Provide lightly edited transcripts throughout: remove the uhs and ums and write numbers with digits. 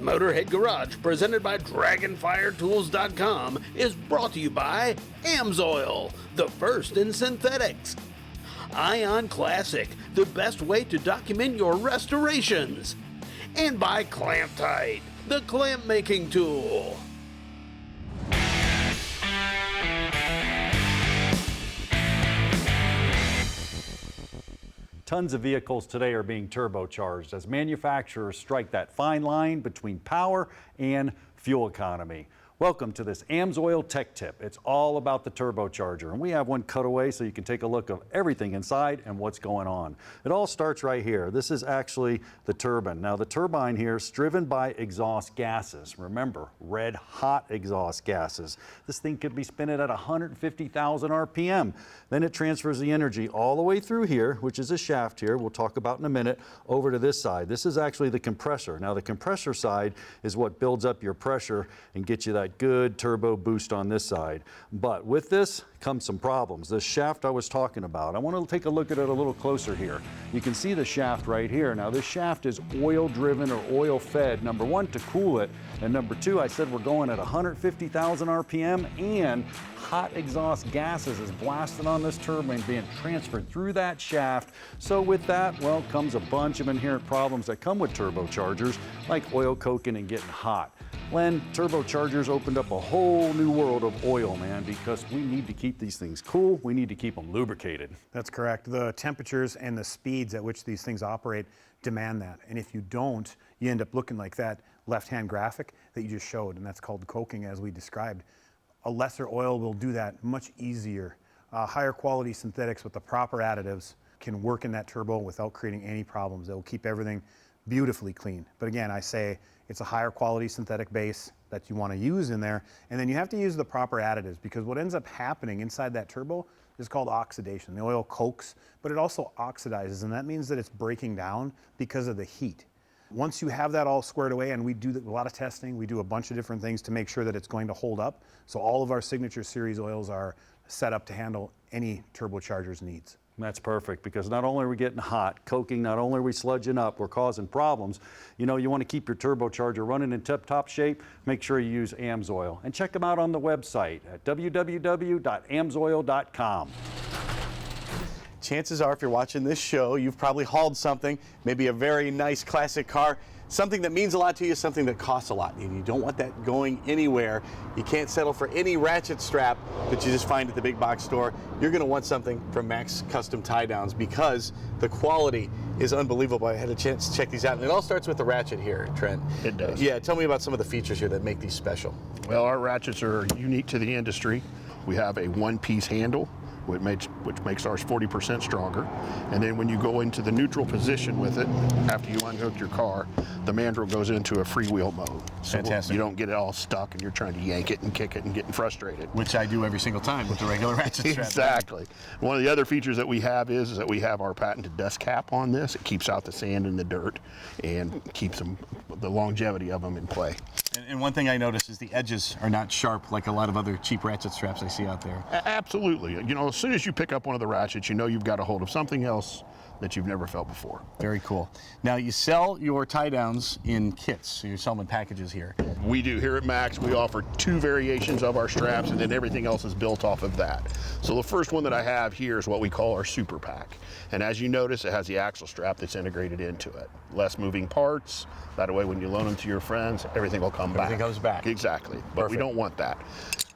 Motorhead Garage, presented by DragonfireTools.com, is brought to you by Amsoil, the first in synthetics. Ion Classic, the best way to document your restorations. And by Clamp Tight, the clamp making tool. Tons of vehicles today are being turbocharged as manufacturers strike that fine line between power and fuel economy. Welcome to this Amsoil Tech Tip. It's all about the turbocharger, and we have one cutaway so you can take a look of everything inside and what's going on. It all starts right here. This is actually the turbine. Now the turbine here is driven by exhaust gases. Remember, red hot exhaust gases. This thing could be spinning at 150,000 RPM. Then it transfers the energy all the way through here, which is a shaft here, we'll talk about in a minute, over to this side. This is actually the compressor. Now the compressor side is what builds up your pressure and gets you that good turbo boost on this side. But with this comes some problems. This shaft I was talking about, I want to take a look at it a little closer here. You can see the shaft right here. Now this shaft is oil driven or oil fed, number one, to cool it, and number two, I said we're going at 150,000 RPM, and hot exhaust gases is blasting on this turbine being transferred through that shaft. So with that, well, comes a bunch of inherent problems that come with turbochargers, like oil coking and getting hot. Len, turbochargers opened up a whole new world of oil, man, because we need to keep these things cool. We need to keep them lubricated. That's correct. The temperatures and the speeds at which these things operate demand that. And if you don't, you end up looking like that left-hand graphic that you just showed, and that's called coking, as we described. A lesser oil will do that much easier. Higher quality synthetics with the proper additives can work in that turbo without creating any problems. It will keep everything beautifully clean. But again, I say it's a higher quality synthetic base that you want to use in there, and then you have to use the proper additives, because what ends up happening inside that turbo is called oxidation. The oil cokes, but it also oxidizes, and that means that it's breaking down because of the heat. Once you have that all squared away, and we do a lot of testing, we do a bunch of different things to make sure that it's going to hold up. So all of our signature series oils are set up to handle any turbocharger's needs. That's perfect, because not only are we getting hot, coking, not only are we sludging up, we're causing problems. You know, you want to keep your turbocharger running in tip-top shape, make sure you use Amsoil. And check them out on the website at www.amsoil.com. Chances are, if you're watching this show, you've probably hauled something, maybe a very nice classic car, something that means a lot to you, something that costs a lot, and you don't want that going anywhere. You can't settle for any ratchet strap that you just find at the big box store. You're going to want something from Max Custom Tie Downs, because the quality is unbelievable. I had a chance to check these out, and it all starts with the ratchet here, Trent. It does. Yeah, tell me about some of the features here that make these special. Well, our ratchets are unique to the industry. We have a one-piece handle, which makes ours 40% stronger. And then when you go into the neutral position with it, after you unhook your car, the mandrel goes into a freewheel mode. So Fantastic. you don't get it all stuck and you're trying to yank it and kick it and getting frustrated. Which I do every single time with the regular ratchet strap. Exactly. One of the other features that we have is that we have our patented dust cap on this. It keeps out the sand and the dirt and keeps the longevity of them in play. And one thing I noticed is the edges are not sharp like a lot of other cheap ratchet straps I see out there. Absolutely. You know, as soon as you pick up one of the ratchets, you know you've got a hold of something else that you've never felt before. Very cool. Now, you sell your tie downs in kits, so you sell them in packages here. We do. Here at Max, we offer 2 variations of our straps, and then everything else is built off of that. So the first one that I have here is what we call our Super Pack. And as you notice, it has the axle strap that's integrated into it. Less moving parts. That way, when you loan them to your friends, everything will come back. Everything goes back. Exactly. But we don't want that.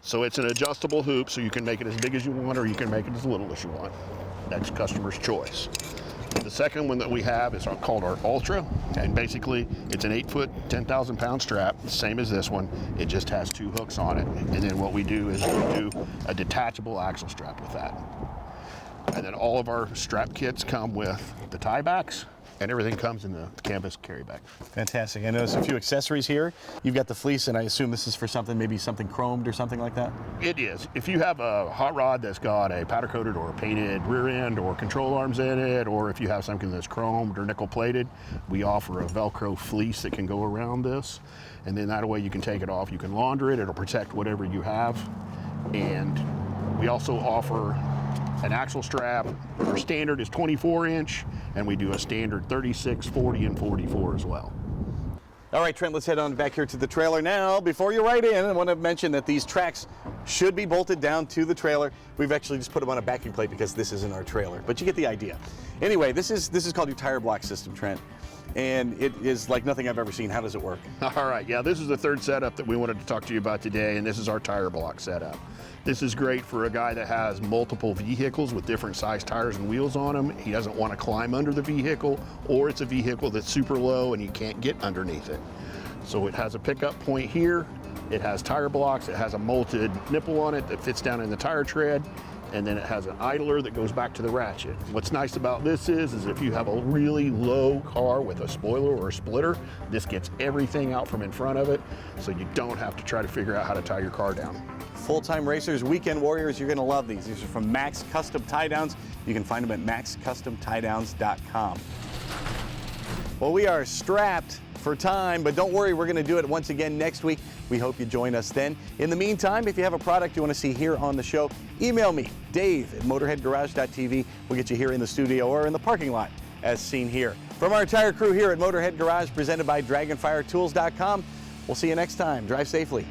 So it's an adjustable hoop, so you can make it as big as you want, or you can make it as little as you want. That's customer's choice. The second one that we have is called our Ultra, and basically it's an 8-foot, 10,000-pound strap, same as this one. It just has 2 hooks on it, and then what we do is we do a detachable axle strap with that. And then all of our strap kits come with the tie backs, and everything comes in the canvas carry bag. Fantastic. I noticed a few accessories here. You've got the fleece, and I assume this is for something, maybe something chromed or something like that? It is. If you have a hot rod that's got a powder coated or a painted rear end or control arms in it, or if you have something that's chromed or nickel plated, we offer a Velcro fleece that can go around this. And then that way you can take it off, you can launder it, it'll protect whatever you have. And we also offer an axle strap. Our standard is 24-inch, and we do a standard 36, 40, and 44 as well. All right, Trent, let's head on back here to the trailer now. Before you write in, I want to mention that these tracks should be bolted down to the trailer. We've actually just put them on a backing plate because this isn't our trailer, but you get the idea. Anyway, this is called your tire block system, Trent, and it is like nothing I've ever seen. How does it work? All right, yeah, this is the third setup that we wanted to talk to you about today, and this is our tire block setup. This is great for a guy that has multiple vehicles with different size tires and wheels on them. He doesn't want to climb under the vehicle, or it's a vehicle that's super low and you can't get underneath it. So it has a pickup point here, it has tire blocks, it has a bolted nipple on it that fits down in the tire tread, and then it has an idler that goes back to the ratchet. What's nice about this is if you have a really low car with a spoiler or a splitter, this gets everything out from in front of it, so you don't have to try to figure out how to tie your car down. Full-time racers, weekend warriors, you're going to love these. These are from Max Custom Tie Downs. You can find them at maxcustomtiedowns.com. Well, we are strapped for time, but don't worry, we're going to do it once again next week. We hope you join us then. In the meantime, if you have a product you want to see here on the show, email me, Dave@motorheadgarage.tv. We'll get you here in the studio or in the parking lot, as seen here. From our entire crew here at Motorhead Garage, presented by DragonfireTools.com, we'll see you next time. Drive safely.